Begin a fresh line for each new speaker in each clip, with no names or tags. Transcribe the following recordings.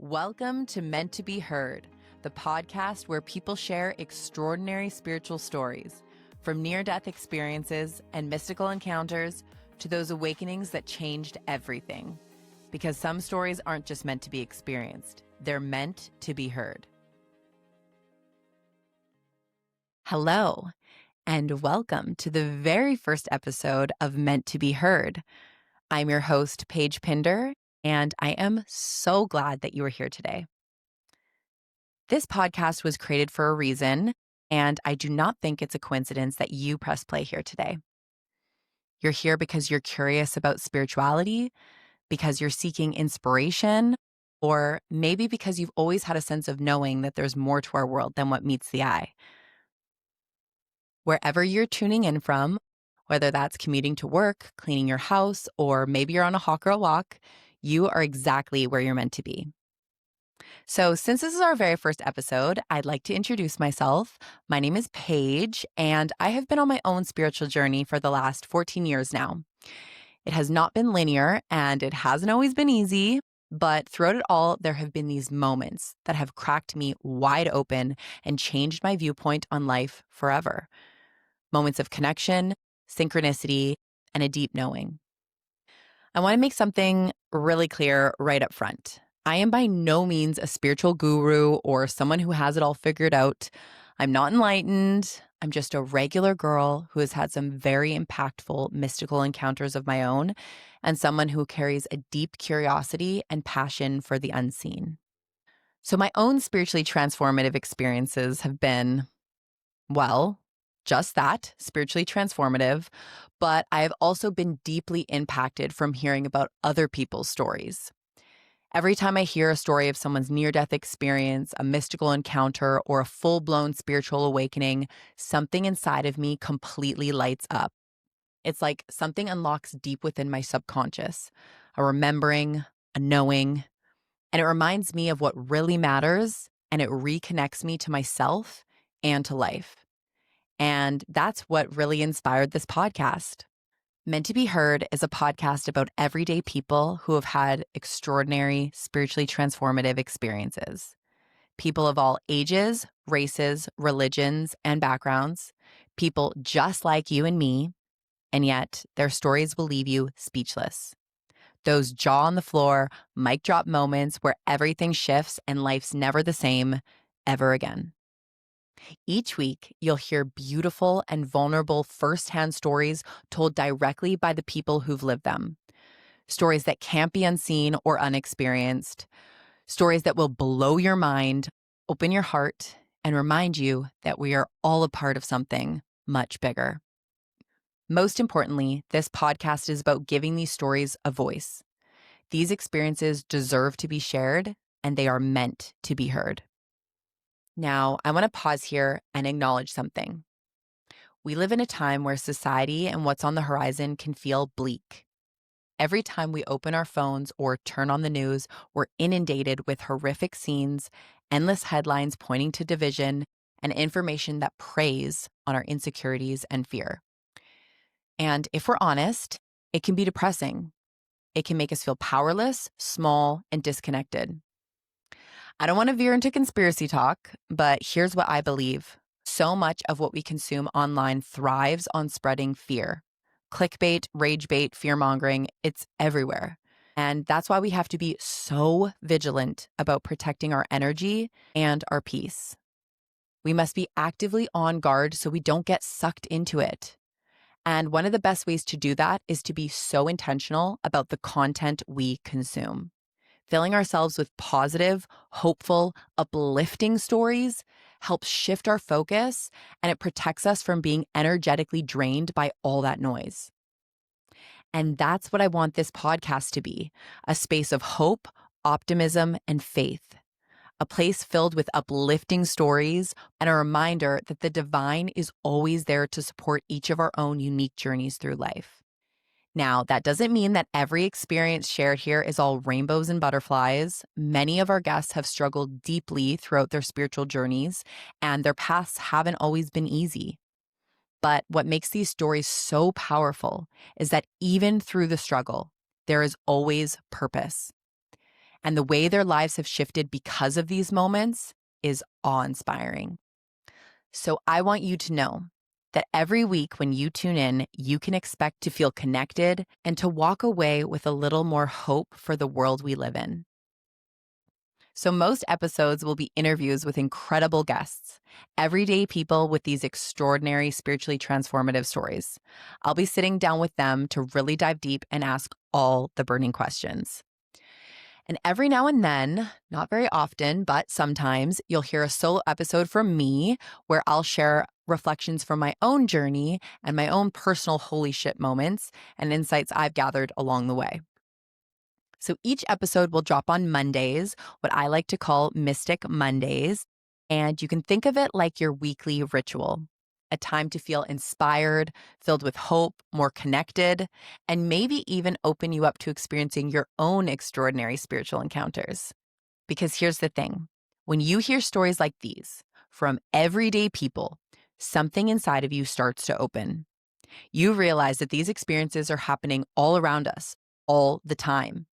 Welcome to Meant to Be Heard, the podcast where people share extraordinary spiritual stories, from near-death experiences and mystical encounters to those awakenings that changed everything. Because some stories aren't just meant to be experienced, they're meant to be heard. Hello, and welcome to the very first episode of Meant to Be Heard. I'm your host, Paige Pinder, and I am so glad that you are here today. This podcast was created for a reason, and I do not think it's a coincidence that you press play here today. You're here because you're curious about spirituality, because you're seeking inspiration, or maybe because you've always had a sense of knowing that there's more to our world than what meets the eye. Wherever you're tuning in from, whether that's commuting to work, cleaning your house, or maybe you're on a hawk or a walk, you are exactly where you're meant to be. So since this is our very first episode, I'd like to introduce myself. My name is Paige, and I have been on my own spiritual journey for the last 14 years now. It has not been linear, and it hasn't always been easy, but throughout it all, there have been these moments that have cracked me wide open and changed my viewpoint on life forever. Moments of connection, synchronicity, and a deep knowing. I want to make something really clear right up front. I am by no means a spiritual guru or someone who has it all figured out. I'm not enlightened. I'm just a regular girl who has had some very impactful mystical encounters of my own, and someone who carries a deep curiosity and passion for the unseen. So my own spiritually transformative experiences have been, well, just that, spiritually transformative, but I have also been deeply impacted from hearing about other people's stories. Every time I hear a story of someone's near-death experience, a mystical encounter, or a full-blown spiritual awakening, something inside of me completely lights up. It's like something unlocks deep within my subconscious, a remembering, a knowing, and it reminds me of what really matters, and it reconnects me to myself and to life. And that's what really inspired this podcast. Meant to Be Heard is a podcast about everyday people who have had extraordinary, spiritually transformative experiences. People of all ages, races, religions, and backgrounds. People just like you and me, and yet their stories will leave you speechless. Those jaw on the floor, mic drop moments where everything shifts and life's never the same ever again. Each week, you'll hear beautiful and vulnerable firsthand stories told directly by the people who've lived them. Stories that can't be unseen or unexperienced. Stories that will blow your mind, open your heart, and remind you that we are all a part of something much bigger. Most importantly, this podcast is about giving these stories a voice. These experiences deserve to be shared, and they are meant to be heard. Now, I want to pause here and acknowledge something. We live in a time where society and what's on the horizon can feel bleak. Every time we open our phones or turn on the news, we're inundated with horrific scenes, endless headlines pointing to division, and information that preys on our insecurities and fear. And if we're honest, it can be depressing. It can make us feel powerless, small, and disconnected. I don't want to veer into conspiracy talk, but here's what I believe. So much of what we consume online thrives on spreading fear. Clickbait, rage bait, fear-mongering, it's everywhere. And that's why we have to be so vigilant about protecting our energy and our peace. We must be actively on guard so we don't get sucked into it. And one of the best ways to do that is to be so intentional about the content we consume. Filling ourselves with positive, hopeful, uplifting stories helps shift our focus, and it protects us from being energetically drained by all that noise. And that's what I want this podcast to be, a space of hope, optimism, and faith. A place filled with uplifting stories and a reminder that the divine is always there to support each of our own unique journeys through life. Now, that doesn't mean that every experience shared here is all rainbows and butterflies. Many of our guests have struggled deeply throughout their spiritual journeys, and their paths haven't always been easy. But what makes these stories so powerful is that even through the struggle, there is always purpose. And the way their lives have shifted because of these moments is awe-inspiring. So I want you to know that every week when you tune in, you can expect to feel connected and to walk away with a little more hope for the world we live in. So most episodes will be interviews with incredible guests, everyday people with these extraordinary spiritually transformative stories. I'll be sitting down with them to really dive deep and ask all the burning questions. And every now and then, not very often, but sometimes you'll hear a solo episode from me where I'll share reflections from my own journey and my own personal holy shit moments and insights I've gathered along the way. So each episode will drop on Mondays, what I like to call Mystic Mondays. And you can think of it like your weekly ritual, a time to feel inspired, filled with hope, more connected, and maybe even open you up to experiencing your own extraordinary spiritual encounters. Because here's the thing, when you hear stories like these from everyday people, something inside of you starts to open. You realize that these experiences are happening all around us, all the time.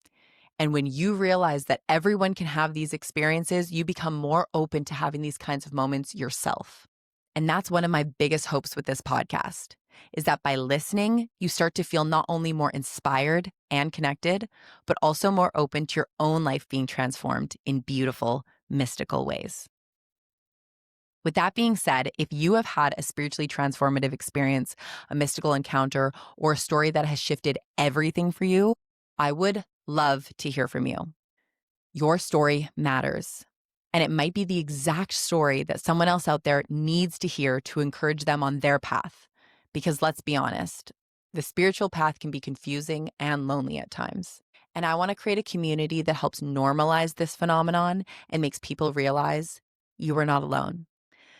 And when you realize that everyone can have these experiences, you become more open to having these kinds of moments yourself. And that's one of my biggest hopes with this podcast, is that by listening, you start to feel not only more inspired and connected, but also more open to your own life being transformed in beautiful, mystical ways. With that being said, if you have had a spiritually transformative experience, a mystical encounter, or a story that has shifted everything for you, I would love to hear from you. Your story matters. And it might be the exact story that someone else out there needs to hear to encourage them on their path. Because let's be honest, the spiritual path can be confusing and lonely at times. And I want to create a community that helps normalize this phenomenon and makes people realize you are not alone.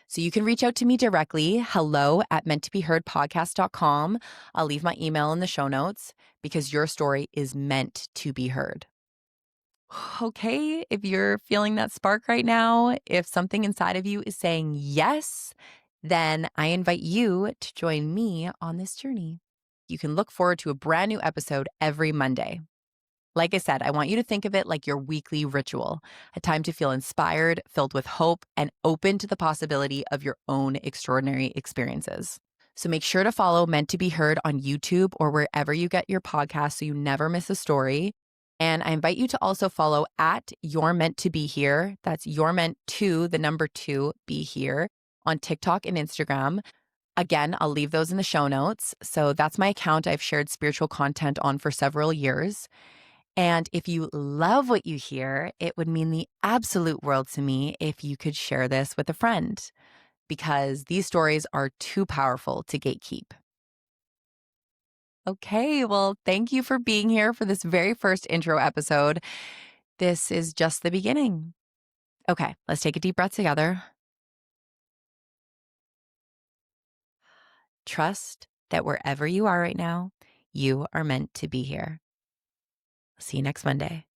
So you can reach out to me directly, hello@meanttobeheardpodcast.com. I'll leave my email in the show notes because your story is meant to be heard. Okay, if you're feeling that spark right now, if something inside of you is saying yes, then I invite you to join me on this journey. You can look forward to a brand new episode every Monday. Like I said, I want you to think of it like your weekly ritual, a time to feel inspired, filled with hope, and open to the possibility of your own extraordinary experiences. So make sure to follow Meant to Be Heard on YouTube or wherever you get your podcast so you never miss a story. And I invite you to also follow at You're Meant to Be Here. That's You're Meant to, the number 2, be here on TikTok and Instagram. Again, I'll leave those in the show notes. So that's my account I've shared spiritual content on for several years. And if you love what you hear, it would mean the absolute world to me if you could share this with a friend, because these stories are too powerful to gatekeep. Okay, well, thank you for being here for this very first intro episode. This is just the beginning. Okay, let's take a deep breath together. Trust that wherever you are right now, you are meant to be here. See you next Monday.